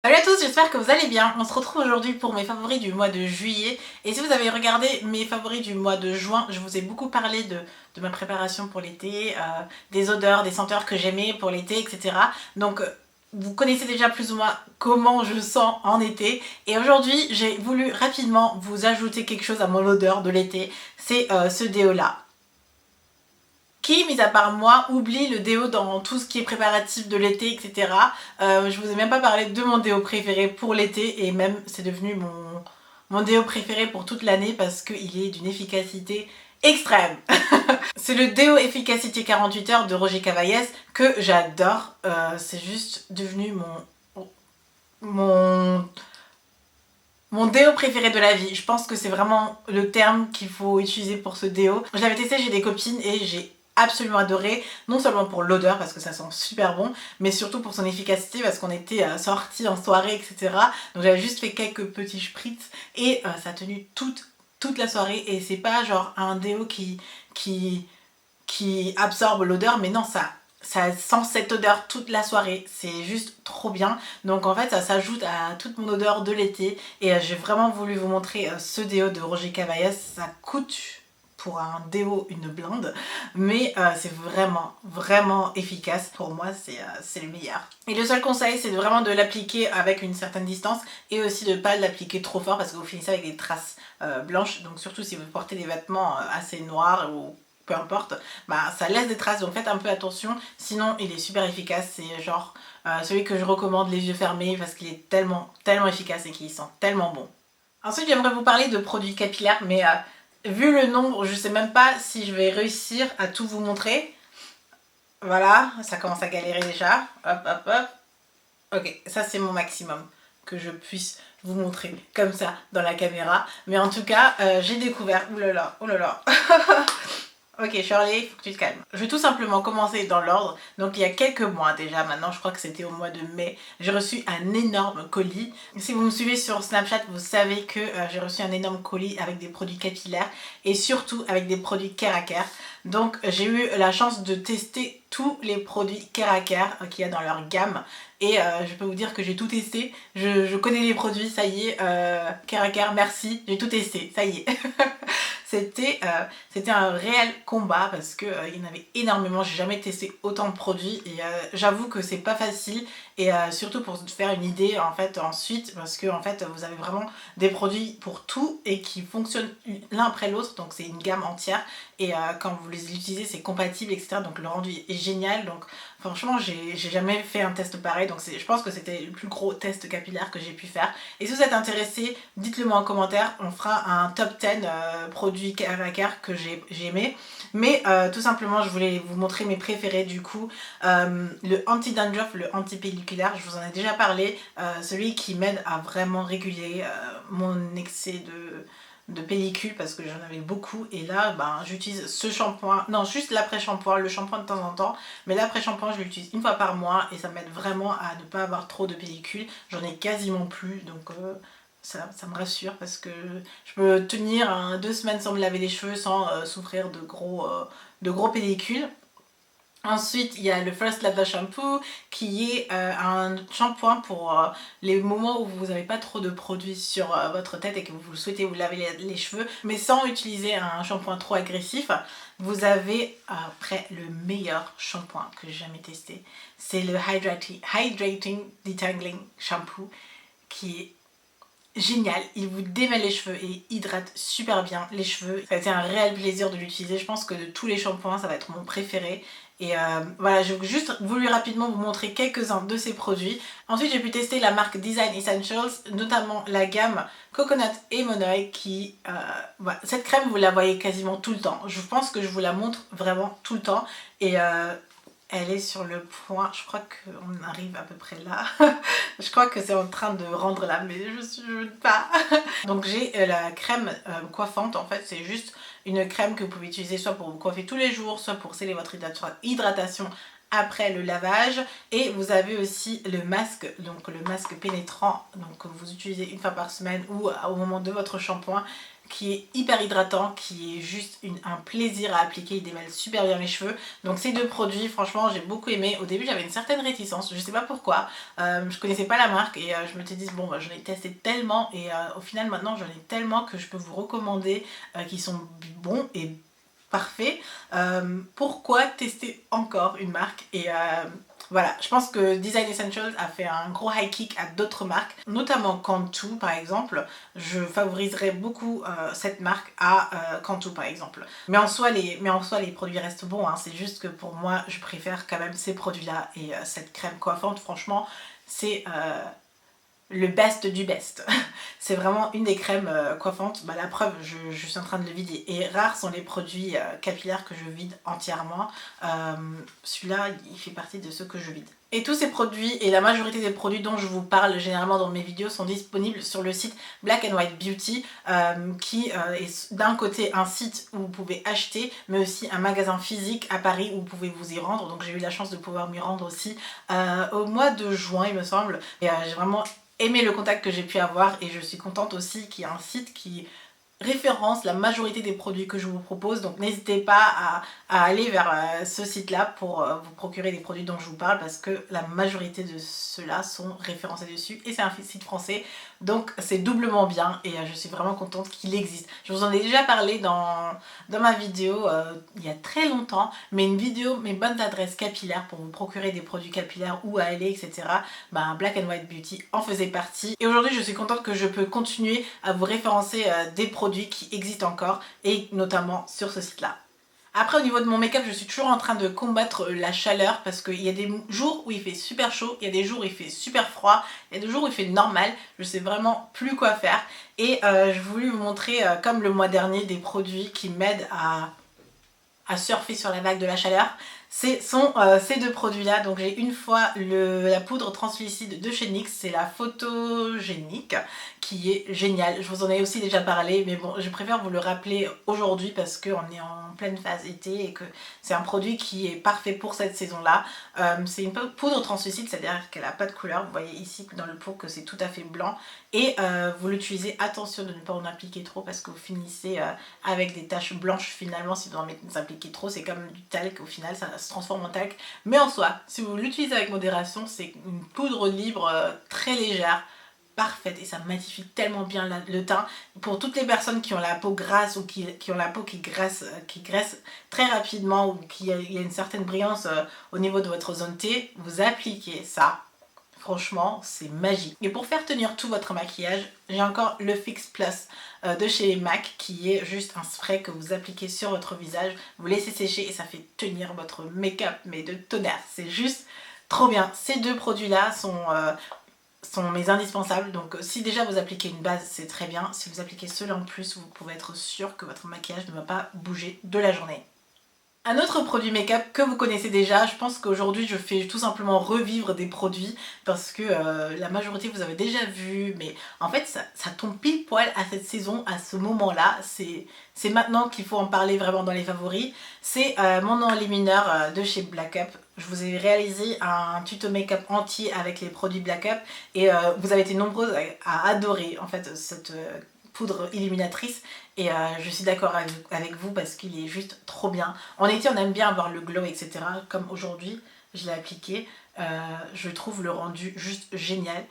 Salut à tous, j'espère que vous allez bien. On se retrouve aujourd'hui pour mes favoris du mois de juillet. Et si vous avez regardé mes favoris du mois de juin, je vous ai beaucoup parlé de ma préparation pour l'été, des odeurs, des senteurs que j'aimais pour l'été, etc. Donc vous connaissez déjà plus ou moins comment je sens en été. Et aujourd'hui, j'ai voulu rapidement vous ajouter quelque chose à mon odeur de l'été. C'est ce déo-là. Qui, mis à part moi, oublie le déo dans tout ce qui est préparatif de l'été, etc. Je vous ai même pas parlé de mon déo préféré pour l'été et même c'est devenu mon déo préféré pour toute l'année parce qu'il est d'une efficacité extrême. C'est le déo efficacité 48 heures de Roger Cavaillès que j'adore. C'est juste devenu mon mon déo préféré de la vie. Je pense que c'est vraiment le terme qu'il faut utiliser pour ce déo. Je l'avais testé chez des copines et j'ai absolument adoré, non seulement pour l'odeur parce que ça sent super bon, mais surtout pour son efficacité parce qu'on était sortis en soirée, etc. Donc j'avais juste fait quelques petits spritz et ça a tenu toute la soirée et c'est pas genre un déo qui absorbe l'odeur, mais non, ça sent cette odeur toute la soirée, c'est juste trop bien. Donc en fait ça s'ajoute à toute mon odeur de l'été et j'ai vraiment voulu vous montrer ce déo de Roger Cavaillès. Ça coûte pour un déo une blinde, mais c'est vraiment efficace. Pour moi c'est le meilleur. Et le seul conseil c'est vraiment de l'appliquer avec une certaine distance et aussi de ne pas l'appliquer trop fort parce que vous finissez avec des traces blanches. Donc surtout si vous portez des vêtements assez noirs ou peu importe, bah ça laisse des traces, donc faites un peu attention, sinon il est super efficace. C'est genre celui que je recommande les yeux fermés parce qu'il est tellement efficace et qu'il sent tellement bon. Ensuite j'aimerais vous parler de produits capillaires, mais vu le nombre je sais même pas si je vais réussir à tout vous montrer. Voilà, ça commence à galérer déjà, hop hop hop. Ok, ça c'est mon maximum que je puisse vous montrer comme ça dans la caméra, mais en tout cas j'ai découvert, oulala, oulala. Ok Shirley, il faut que tu te calmes. Je vais tout simplement commencer dans l'ordre. Donc il y a quelques mois déjà, maintenant je crois que c'était au mois de mai, j'ai reçu un énorme colis. Si vous me suivez sur Snapchat, vous savez que j'ai reçu un énorme colis avec des produits capillaires et surtout avec des produits Care à Care. Donc j'ai eu la chance de tester tous les produits Care à Care qu'il y a dans leur gamme. Et je peux vous dire que j'ai tout testé, je connais les produits, ça y est, Care à Care, merci, j'ai tout testé, ça y est. C'était un réel combat parce que il y en avait énormément, j'ai jamais testé autant de produits et j'avoue que c'est pas facile et surtout pour se faire une idée en fait ensuite parce que en fait vous avez vraiment des produits pour tout et qui fonctionnent l'un après l'autre, donc c'est une gamme entière et quand vous les utilisez c'est compatible, etc. Donc le rendu est génial. Donc franchement j'ai jamais fait un test pareil, donc je pense que c'était le plus gros test capillaire que j'ai pu faire. Et si vous êtes intéressé, dites-le moi en commentaire, on fera un top 10 produits Care à Care que j'ai aimé. Mais tout simplement je voulais vous montrer mes préférés du coup. Le anti-dandruff, le anti-pelliculaire, je vous en ai déjà parlé, celui qui m'aide à vraiment réguler mon excès de pellicule parce que j'en avais beaucoup et là ben, j'utilise ce shampoing, non juste l'après-shampoing, le shampoing de temps en temps, mais l'après-shampoing je l'utilise une fois par mois et ça m'aide vraiment à ne pas avoir trop de pellicule, j'en ai quasiment plus donc ça me rassure parce que je peux tenir 2 semaines sans me laver les cheveux sans souffrir de gros pellicules. Ensuite, il y a le First Lava Shampoo qui est un shampoing pour les moments où vous n'avez pas trop de produits sur votre tête et que vous souhaitez vous laver les cheveux, mais sans utiliser un shampoing trop agressif. Vous avez après le meilleur shampoing que j'ai jamais testé. C'est le Hydrating Detangling Shampoo qui est génial, il vous démêle les cheveux et hydrate super bien les cheveux. Ça a été un réel plaisir de l'utiliser, je pense que de tous les shampoings ça va être mon préféré. Et voilà, j'ai juste voulu rapidement vous montrer quelques-uns de ces produits. Ensuite j'ai pu tester la marque Design Essentials, notamment la gamme Coconut et Monoï qui... voilà. Cette crème vous la voyez quasiment tout le temps, je pense que je vous la montre vraiment tout le temps. Et elle est sur le point, je crois qu'on arrive à peu près là. Je crois que c'est en train de rendre là, mais je veux pas. Donc j'ai la crème coiffante, en fait c'est juste une crème que vous pouvez utiliser soit pour vous coiffer tous les jours, soit pour sceller votre hydratation après le lavage. Et vous avez aussi le masque, donc le masque pénétrant, donc que vous utilisez une fois par semaine ou au moment de votre shampoing, qui est hyper hydratant, qui est juste un plaisir à appliquer, il démêle super bien les cheveux. Donc ces deux produits, franchement, j'ai beaucoup aimé. Au début, j'avais une certaine réticence, je sais pas pourquoi. Je connaissais pas la marque et je me suis dit, bon, bah, j'en ai testé tellement et au final, maintenant, j'en ai tellement que je peux vous recommander qui sont bons et parfaits. Pourquoi tester encore une marque et voilà, je pense que Design Essentials a fait un gros high kick à d'autres marques, notamment Cantu par exemple. Je favoriserais beaucoup cette marque à Cantu par exemple. Mais en soi, les produits restent bons, hein. C'est juste que pour moi, je préfère quand même ces produits-là et cette crème coiffante, franchement, c'est le best du best. C'est vraiment une des crèmes coiffantes. Bah, la preuve, je suis en train de le vider. Et rares sont les produits capillaires que je vide entièrement. Celui-là, il fait partie de ceux que je vide. Et tous ces produits, et la majorité des produits dont je vous parle généralement dans mes vidéos, sont disponibles sur le site Black and White Beauty, qui est d'un côté un site où vous pouvez acheter, mais aussi un magasin physique à Paris où vous pouvez vous y rendre. Donc j'ai eu la chance de pouvoir m'y rendre aussi au mois de juin, il me semble. Et j'ai vraiment aimé le contact que j'ai pu avoir et je suis contente aussi qu'il y ait un site qui référence la majorité des produits que je vous propose, donc n'hésitez pas à aller vers ce site là pour vous procurer des produits dont je vous parle parce que la majorité de ceux-là sont référencés dessus et c'est un site français, donc c'est doublement bien et je suis vraiment contente qu'il existe. Je vous en ai déjà parlé dans ma vidéo il y a très longtemps, mais une vidéo mes bonnes adresses capillaires pour vous procurer des produits capillaires, où aller, etc. Ben, Black and White Beauty en faisait partie et aujourd'hui je suis contente que je peux continuer à vous référencer des produits qui existent encore et notamment sur ce site là. Après au niveau de mon make-up, je suis toujours en train de combattre la chaleur parce qu'il y a des jours où il fait super chaud, il y a des jours où il fait super froid, il y a des jours où il fait normal, je sais vraiment plus quoi faire et je voulais vous montrer comme le mois dernier des produits qui m'aident à surfer sur la vague de la chaleur. Sont ces deux produits là, donc j'ai une fois la poudre translucide de chez NYX, c'est la photogénique qui est géniale, je vous en ai aussi déjà parlé mais bon je préfère vous le rappeler aujourd'hui parce qu'on est en pleine phase été et que c'est un produit qui est parfait pour cette saison là. C'est une poudre translucide, c'est-à-dire qu'elle n'a pas de couleur, vous voyez ici dans le pot que c'est tout à fait blanc et vous l'utilisez, attention de ne pas en appliquer trop parce que vous finissez avec des taches blanches finalement si vous en appliquez trop, c'est comme du talc au final, ça se transforme en talc, mais en soi si vous l'utilisez avec modération c'est une poudre libre très légère, parfaite et ça matifie tellement bien le teint. Pour toutes les personnes qui ont la peau grasse ou qui ont la peau qui graisse très rapidement ou il y a une certaine brillance au niveau de votre zone T, vous appliquez ça. Franchement, c'est magique. Et pour faire tenir tout votre maquillage, j'ai encore le Fix Plus de chez MAC qui est juste un spray que vous appliquez sur votre visage, vous laissez sécher et ça fait tenir votre make-up mais de tonnerre. C'est juste trop bien. Ces deux produits-là sont mes indispensables, donc si déjà vous appliquez une base c'est très bien, si vous appliquez cela en plus vous pouvez être sûr que votre maquillage ne va pas bouger de la journée. Un autre produit make-up que vous connaissez déjà, je pense qu'aujourd'hui je fais tout simplement revivre des produits parce que la majorité vous avez déjà vu, mais en fait ça tombe pile poil à cette saison, à ce moment là, c'est maintenant qu'il faut en parler vraiment dans les favoris. C'est mon enlumineur de chez Black Up. Je vous ai réalisé un tuto make-up entier avec les produits Black Up et vous avez été nombreuses à adorer en fait cette poudre illuminatrice et je suis d'accord avec vous parce qu'il est juste trop bien. En été on aime bien avoir le glow etc, comme aujourd'hui je l'ai appliqué, je trouve le rendu juste génial.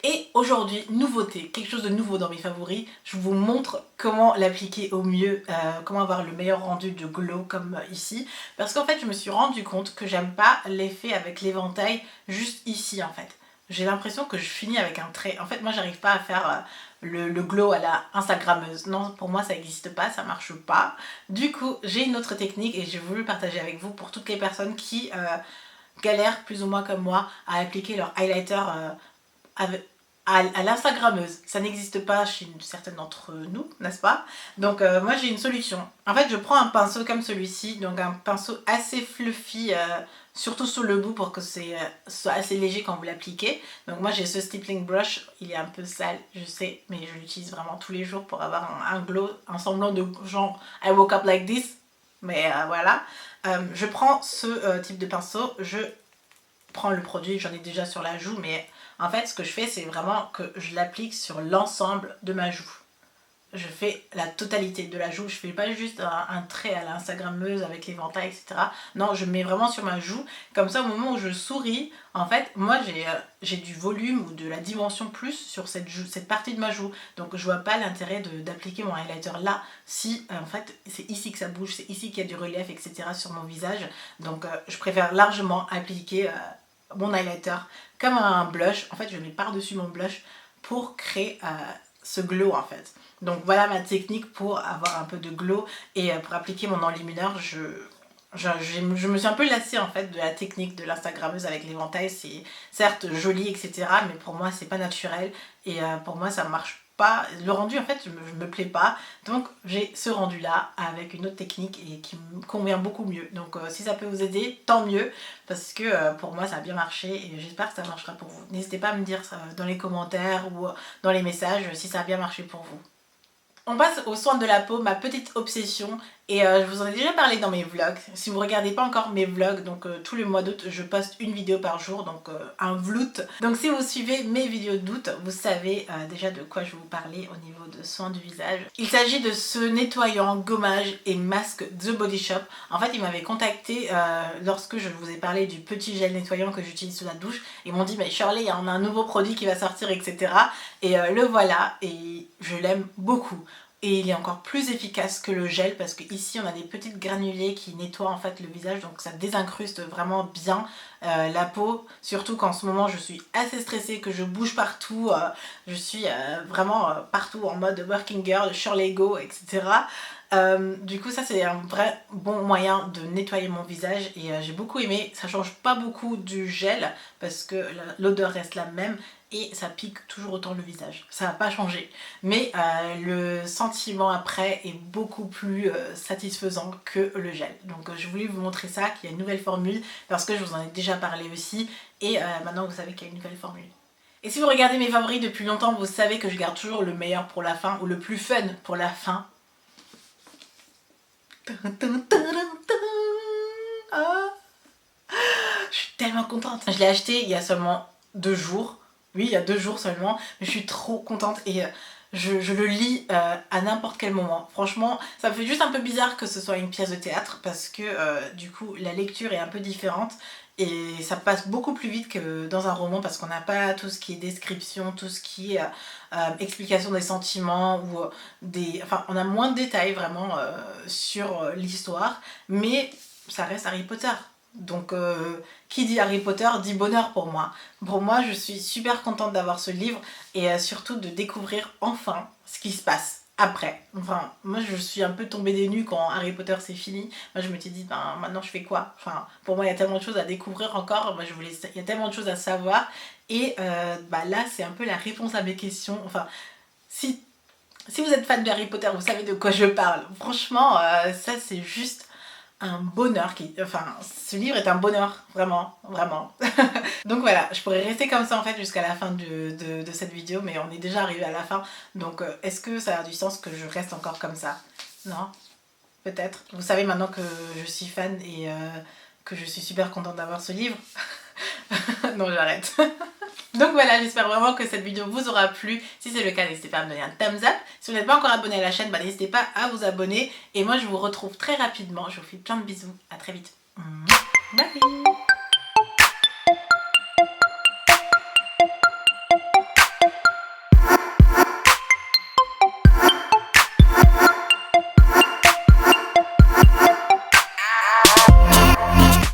Et aujourd'hui, nouveauté, quelque chose de nouveau dans mes favoris, je vous montre comment l'appliquer au mieux, comment avoir le meilleur rendu de glow comme ici. Parce qu'en fait je me suis rendu compte que j'aime pas l'effet avec l'éventail juste ici en fait. J'ai l'impression que je finis avec un trait. En fait moi j'arrive pas à faire le glow à la instagrammeuse. Non, pour moi ça n'existe pas, ça marche pas. Du coup j'ai une autre technique et j'ai voulu le partager avec vous pour toutes les personnes qui galèrent plus ou moins comme moi à appliquer leur highlighter à l'instagrammeuse. Ça n'existe pas chez certaines d'entre nous, n'est-ce pas? Donc moi j'ai une solution. En fait je prends un pinceau comme celui-ci, donc un pinceau assez fluffy, surtout sur le bout pour que soit assez léger quand vous l'appliquez. Donc moi j'ai ce stippling brush, il est un peu sale, je sais, mais je l'utilise vraiment tous les jours pour avoir un glow, un semblant de genre I woke up like this. Mais voilà, je prends ce type de pinceau, je prends le produit, j'en ai déjà sur la joue, mais en fait ce que je fais c'est vraiment que je l'applique sur l'ensemble de ma joue. je fais la totalité de la joue. Je fais pas juste un trait à l'instagrammeuse avec l'éventail, etc. Non, je mets vraiment sur ma joue. Comme ça, au moment où je souris, en fait, moi j'ai du volume ou de la dimension plus sur cette partie de ma joue. Donc je vois pas l'intérêt d'appliquer mon highlighter là si en fait c'est ici que ça bouge, c'est ici qu'il y a du relief, etc. sur mon visage. Donc je préfère largement appliquer mon highlighter comme un blush. En fait, je mets par-dessus mon blush pour créer ce glow en fait. Donc voilà ma technique pour avoir un peu de glow et pour appliquer mon enlumineur. Je me suis un peu lassée en fait de la technique de l'instagrammeuse avec l'éventail. C'est certes joli, etc. mais pour moi c'est pas naturel et pour moi ça marche pas. Le rendu en fait je me plais pas, donc j'ai ce rendu là avec une autre technique et qui me convient beaucoup mieux. Donc si ça peut vous aider, tant mieux, parce que pour moi ça a bien marché et j'espère que ça marchera pour vous. N'hésitez pas à me dire dans les commentaires ou dans les messages si ça a bien marché pour vous. On passe aux soins de la peau, ma petite obsession, et je vous en ai déjà parlé dans mes vlogs. Si vous ne regardez pas encore mes vlogs, donc tous les mois d'août je poste une vidéo par jour, donc un vloot. Donc si vous suivez mes vidéos d'août, vous savez déjà de quoi je vais vous parler au niveau de soins du visage. Il s'agit de ce nettoyant, gommage et masque The Body Shop. En fait ils m'avaient contacté lorsque je vous ai parlé du petit gel nettoyant que j'utilise sous la douche. Ils m'ont dit mais Shirley, il y a un nouveau produit qui va sortir, etc. Et le voilà, et je l'aime beaucoup. Et il est encore plus efficace que le gel parce qu'ici on a des petites granulés qui nettoient en fait le visage, donc ça désincruste vraiment bien la peau, surtout qu'en ce moment je suis assez stressée, que je bouge partout, je suis vraiment partout en mode working girl, Shirley Go, etc. Du coup ça c'est un vrai bon moyen de nettoyer mon visage et j'ai beaucoup aimé. Ça change pas beaucoup du gel parce que l'odeur reste la même et ça pique toujours autant le visage, ça n'a pas changé, mais le sentiment après est beaucoup plus satisfaisant que le gel. Donc je voulais vous montrer ça, qu'il y a une nouvelle formule parce que je vous en ai déjà parlé aussi et maintenant vous savez qu'il y a une nouvelle formule. Et si vous regardez mes favoris depuis longtemps, vous savez que je garde toujours le meilleur pour la fin ou le plus fun pour la fin. Ah, je suis tellement contente. Je l'ai acheté il y a seulement 2 jours. Oui, il y a 2 jours seulement. Mais je suis trop contente et je le lis à n'importe quel moment. Franchement, ça me fait juste un peu bizarre que ce soit une pièce de théâtre parce que du coup, la lecture est un peu différente. Et ça passe beaucoup plus vite que dans un roman parce qu'on n'a pas tout ce qui est description, tout ce qui est explication des sentiments ou Enfin, on a moins de détails vraiment sur l'histoire, mais ça reste Harry Potter. Donc qui dit Harry Potter dit bonheur pour moi. Pour moi je suis super contente d'avoir ce livre et surtout de découvrir enfin ce qui se passe après. Enfin moi je suis un peu tombée des nues quand Harry Potter c'est fini. Moi je me suis dit ben maintenant je fais quoi. Enfin pour moi il y a tellement de choses à découvrir encore. Moi il y a tellement de choses à savoir et bah là c'est un peu la réponse à mes questions. Enfin si vous êtes fan de Harry Potter vous savez de quoi je parle. Franchement ça c'est juste un bonheur, enfin ce livre est un bonheur, vraiment, vraiment. Donc voilà, je pourrais rester comme ça en fait jusqu'à la fin de cette vidéo, mais on est déjà arrivé à la fin, donc est-ce que ça a du sens que je reste encore comme ça? Non? Peut-être. Vous savez maintenant que je suis fan et que je suis super contente d'avoir ce livre. Non, j'arrête. Donc voilà, j'espère vraiment que cette vidéo vous aura plu. Si c'est le cas, n'hésitez pas à me donner un thumbs up. Si vous n'êtes pas encore abonné à la chaîne, n'hésitez pas à vous abonner. Et moi, je vous retrouve très rapidement. Je vous fais plein de bisous. À très vite. Bye.